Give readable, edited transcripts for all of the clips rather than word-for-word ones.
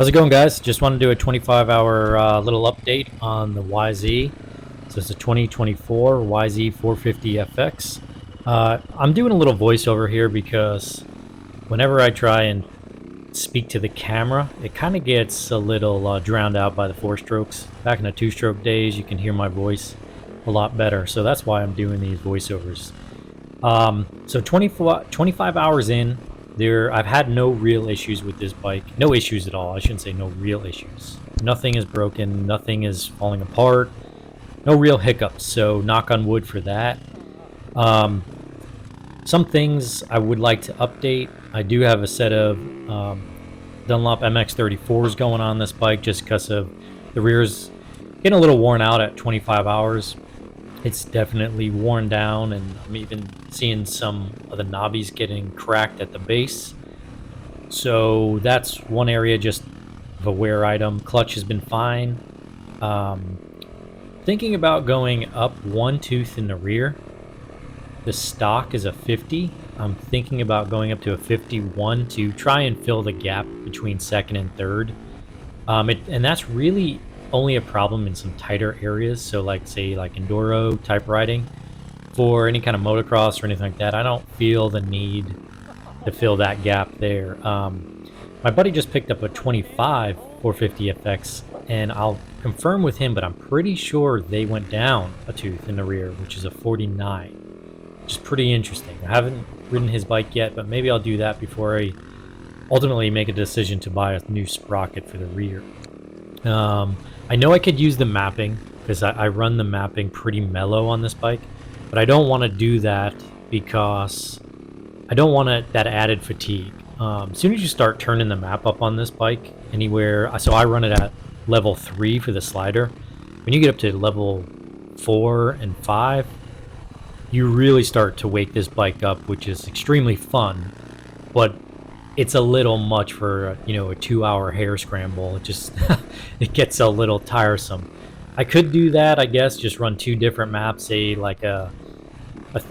How's it going, guys? Just want to do a 25-hour little update on the YZ. So it's a 2024 YZ 450FX. I'm doing a little voiceover here because whenever I try and speak to the camera, it kind of gets a little drowned out by the four strokes. Back in the two-stroke days, you can hear my voice a lot better. So that's why I'm doing these voiceovers. So 25 hours in. I've had no real issues with this bike. No issues at all. I shouldn't say no real issues. Nothing is broken. Nothing is falling apart. No real hiccups. So knock on wood for that. Some things I would like to update. I do have a set of Dunlop MX-34s going on this bike just because of the rear's getting a little worn out at 25 hours. It's definitely worn down, and I'm even seeing some of the knobbies getting cracked at the base. So that's one area just of a wear item. Clutch has been fine. Thinking about going up one tooth in the rear. The stock is a 50. I'm thinking about going up to a 51 to try and fill the gap between second and third. And that's really only a problem in some tighter areas, so like say like enduro type riding. For any kind of motocross or anything like that, I don't feel the need to fill that gap there. My buddy just picked up a 25 450FX, and I'll confirm with him, but I'm pretty sure they went down a tooth in the rear, which is a 49, which is pretty interesting. I haven't ridden his bike yet, but maybe I'll do that before I ultimately make a decision to buy a new sprocket for the rear. I know I could use the mapping because I run the mapping pretty mellow on this bike, but I don't want to do that because I don't want that added fatigue. As soon as you start turning the map up on this bike anywhere, so I run it at level 3 for the slider. When you get up to level 4 and 5, you really start to wake this bike up, which is extremely fun, but it's a little much for, you know, a 2-hour hair scramble. It just it gets a little tiresome. I could do that, I guess, just run 2 different maps, say like a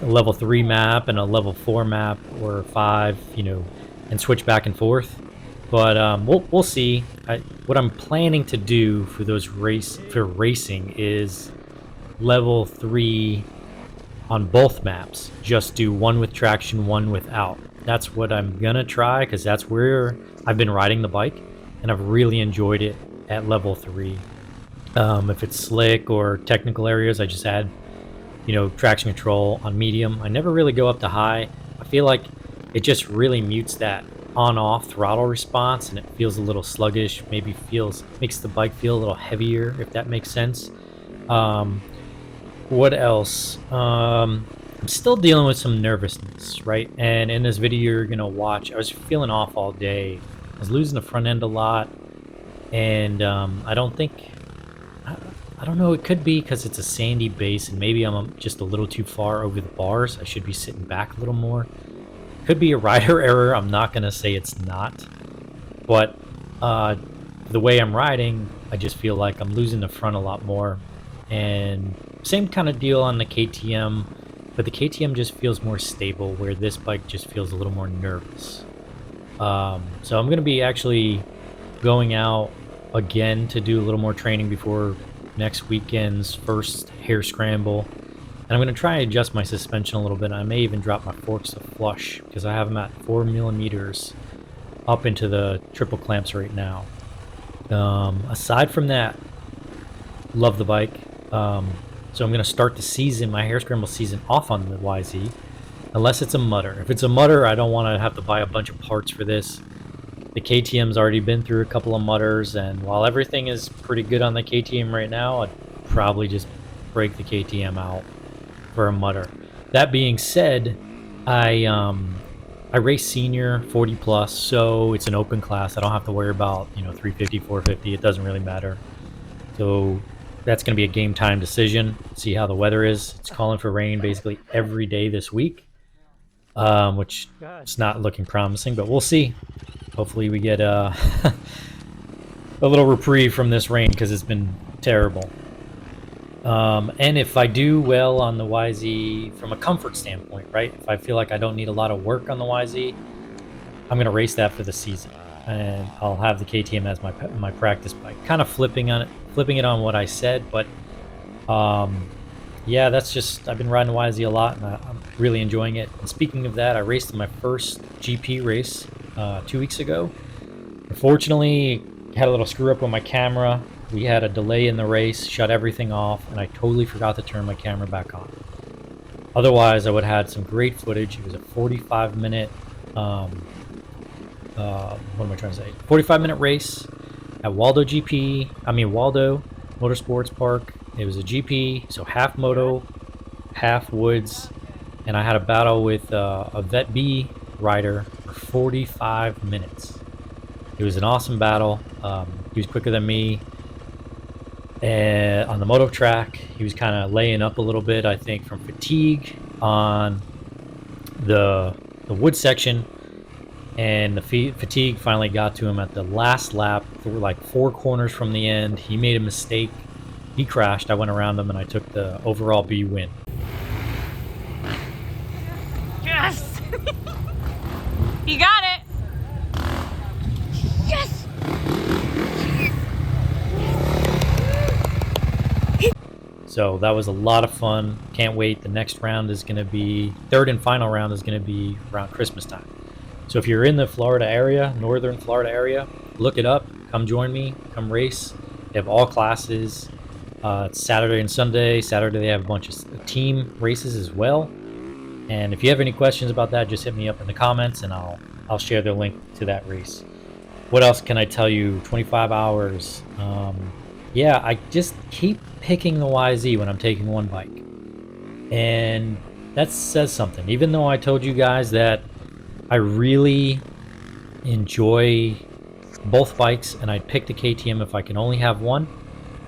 level 3 map and a level 4 map, or 5, you know, and switch back and forth. But we'll see. What I'm planning to do for racing is level 3 on both maps. Just do one with traction, one without. That's what I'm gonna try, because that's where I've been riding the bike, and I've really enjoyed it at level 3. If it's slick or technical areas, I just add, you know, traction control on medium. I never really go up to high. I feel like it just really mutes that on-off throttle response, and it feels a little sluggish. Maybe makes the bike feel a little heavier, if that makes sense. What else? I'm still dealing with some nervousness, right? And in this video you're gonna watch, I was feeling off all day. I was losing the front end a lot, and I don't know, it could be because it's a sandy base, and maybe I'm just a little too far over the bars. I should be sitting back a little more. Could be a rider error. I'm not gonna say it's not, but the way I'm riding, I just feel like I'm losing the front a lot more. And same kind of deal on the KTM. But the KTM just feels more stable, where this bike just feels a little more nervous. So I'm going to be actually going out again to do a little more training before next weekend's first hair scramble. And I'm going to try and adjust my suspension a little bit. I may even drop my forks to flush, because I have them at 4 millimeters up into the triple clamps right now. Aside from that, love the bike. So I'm going to start the season, my hair scramble season, off on the YZ, unless it's a mudder. If it's a mudder, I don't want to have to buy a bunch of parts for this. The KTM's already been through a couple of mudders, and while everything is pretty good on the KTM right now, I'd probably just break the KTM out for a mudder. That being said, I race senior 40 plus, so it's an open class. I don't have to worry about, you know, 350, 450. It doesn't really matter. So that's going to be a game time decision. See how the weather is. It's calling for rain basically every day this week, which it's not looking promising, but we'll see. Hopefully we get a little reprieve from this rain, because it's been terrible. And if I do well on the YZ from a comfort standpoint, right? If I feel like I don't need a lot of work on the YZ, I'm going to race that for the season. and I'll have the KTM as my practice bike. Kind of flipping it on what I said, but yeah, that's just, I've been riding YZ a lot, and I'm really enjoying it. And speaking of that, I raced in my first GP race 2 weeks ago. Unfortunately, had a little screw up with my camera. We had a delay in the race, shut everything off, and I totally forgot to turn my camera back on. Otherwise, I would have had some great footage. It was a 45-minute, what am I trying to say? 45-minute race at Waldo Motorsports Park. It was a GP, so half moto, half woods, and I had a battle with a Vet B rider for 45 minutes. It was an awesome battle. He was quicker than me. And on the moto track, he was kind of laying up a little bit, I think, from fatigue on the wood section. And the fatigue finally got to him at the last lap. There were like 4 corners from the end. He made a mistake. He crashed. I went around him, and I took the overall B win. Yes! You got it! Yes! So that was a lot of fun. Can't wait. The next round is going to be, third and final round is going to be around Christmas time. So if you're in the Florida area, northern Florida area, look it up. Come join me. Come race. They have all classes. It's Saturday and Sunday. Saturday they have a bunch of team races as well. And if you have any questions about that, just hit me up in the comments, and I'll share the link to that race. What else can I tell you? 25 hours. Yeah, I just keep picking the YZ when I'm taking one bike. And that says something. Even though I told you guys that I really enjoy both bikes and I'd pick the KTM if I can only have one,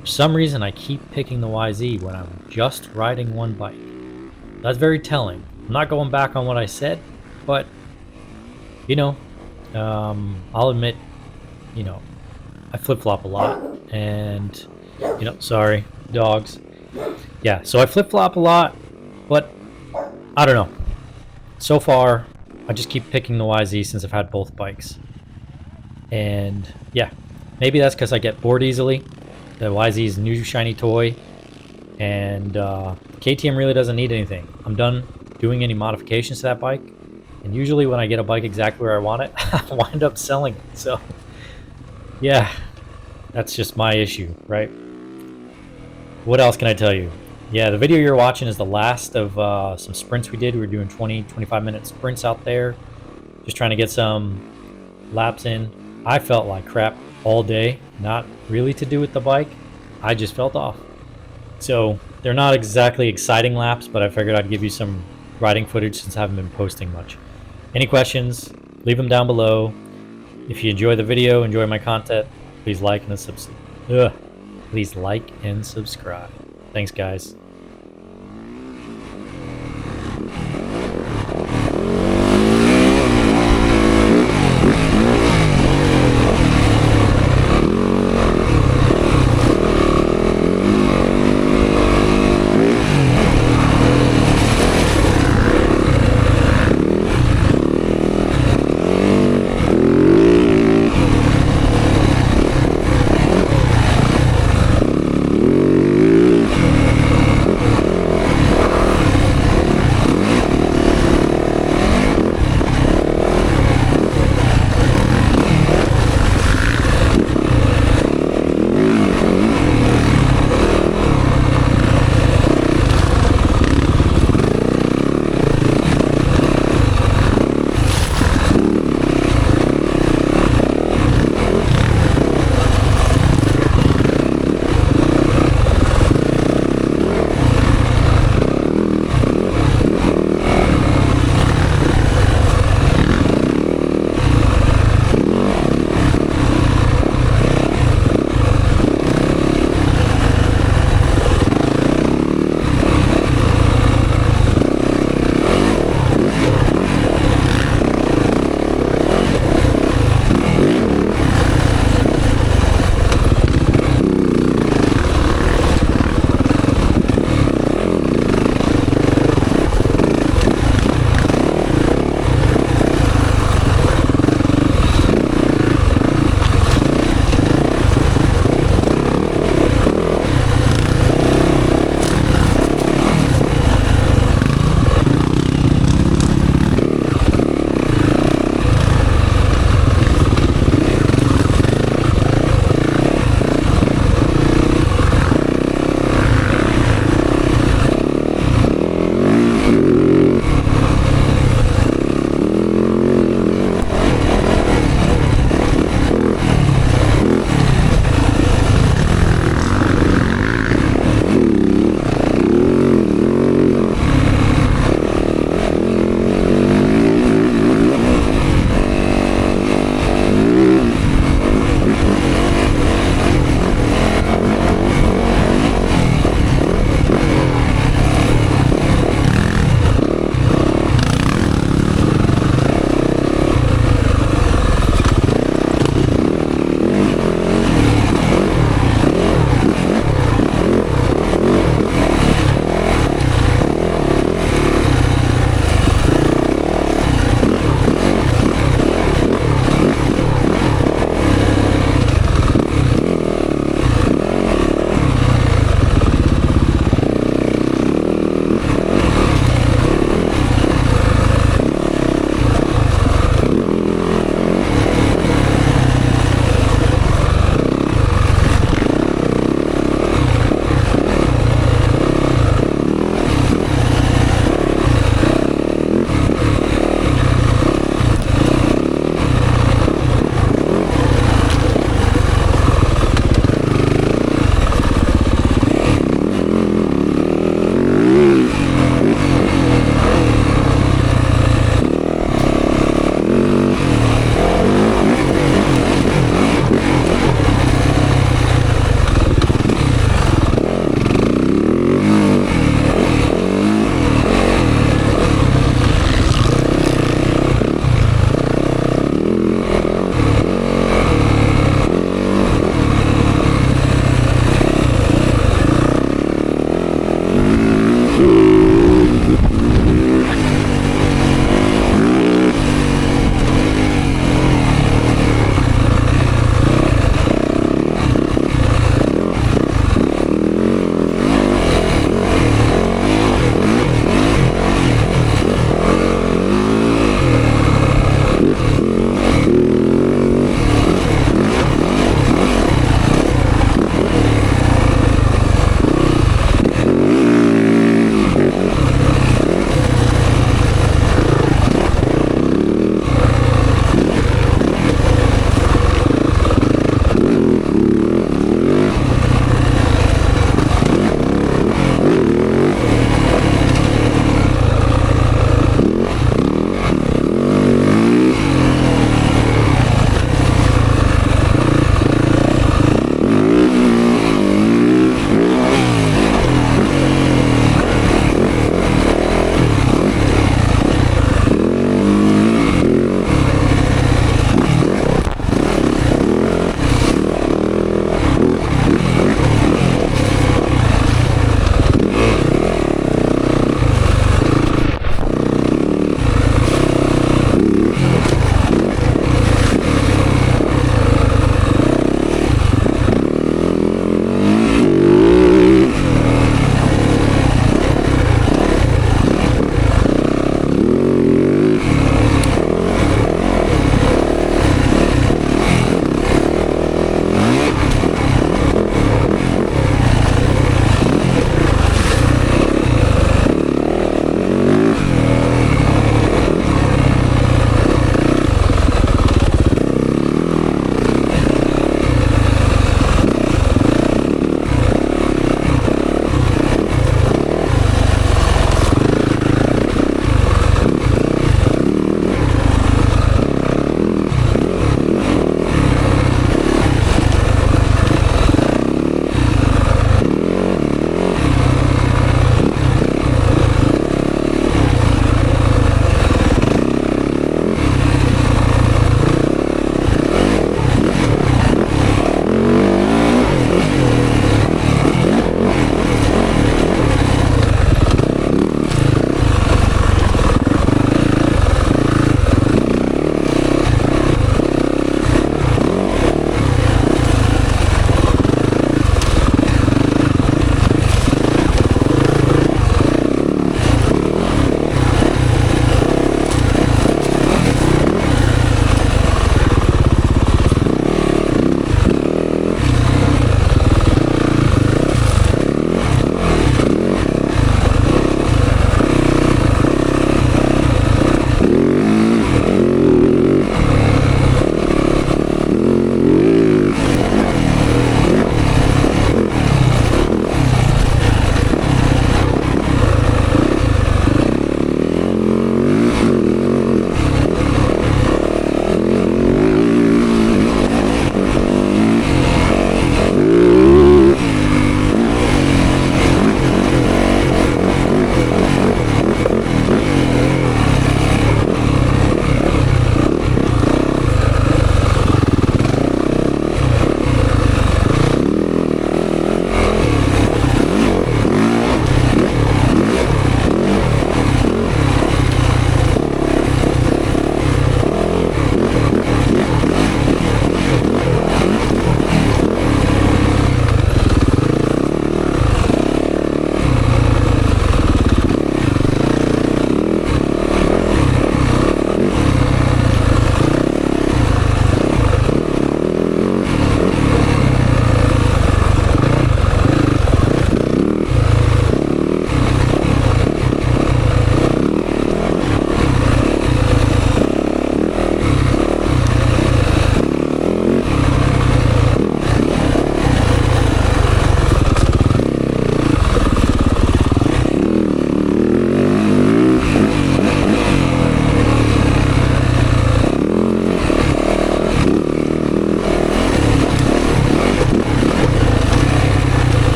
for some reason I keep picking the YZ when I'm just riding one bike. That's very telling. I'm not going back on what I said, but, you know, I'll admit, you know, I flip-flop a lot, and, you know, sorry, dogs. Yeah, so I flip-flop a lot, but I don't know. So far, I just keep picking the YZ since I've had both bikes. And, yeah, maybe that's because I get bored easily. The YZ is a new shiny toy, and KTM really doesn't need anything. I'm done doing any modifications to that bike, and usually when I get a bike exactly where I want it, I wind up selling it. So yeah, that's just my issue, right? What else can I tell you? Yeah, the video you're watching is the last of some sprints we did. We were doing 20-25 minute sprints out there, just trying to get some laps in. I felt like crap all day, not really to do with the bike. I just felt off. So they're not exactly exciting laps, but I figured I'd give you some riding footage since I haven't been posting much. Any questions, leave them down below. If you enjoy the video, enjoy my content, please like and subscribe. Thanks, guys.